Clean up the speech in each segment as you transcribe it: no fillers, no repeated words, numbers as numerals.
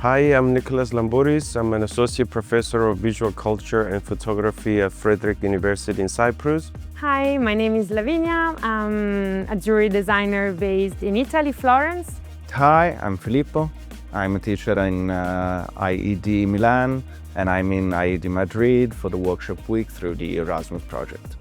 Hi, I'm Nicolas Lambouris. I'm an associate professor of visual culture and photography at Frederick University in Cyprus. Hi, my name is Lavinia. I'm a jewelry designer based in Italy, Florence. Hi, I'm Filippo. I'm a teacher in IED Milan, and I'm in IED Madrid for the workshop week through the Erasmus project.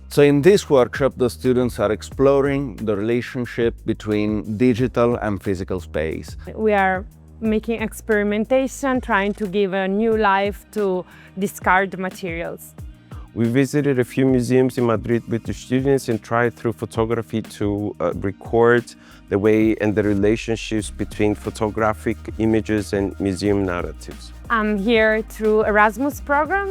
So in this workshop, the students are exploring the relationship between digital and physical space. We are making experimentation, trying to give a new life to discarded materials. We visited a few museums in Madrid with the students and tried through photography to record the way and the relationships between photographic images and museum narratives. I'm here through Erasmus program,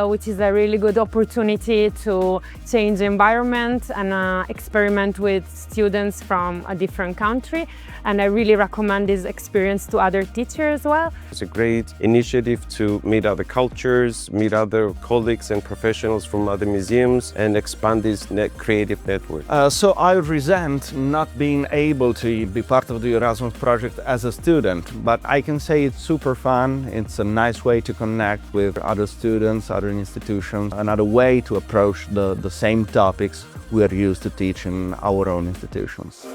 which is a really good opportunity to change the environment and experiment with students from a different country. And I really recommend this experience to other teachers as well. It's a great initiative to meet other cultures, meet other colleagues and professionals from other museums and expand this creative network. So I resent not being able to be part of the Erasmus project as a student, but I can say it's super fun. It's a nice way to connect with other students, other institutions, another way to approach the same topics we are used to teach in our own institutions.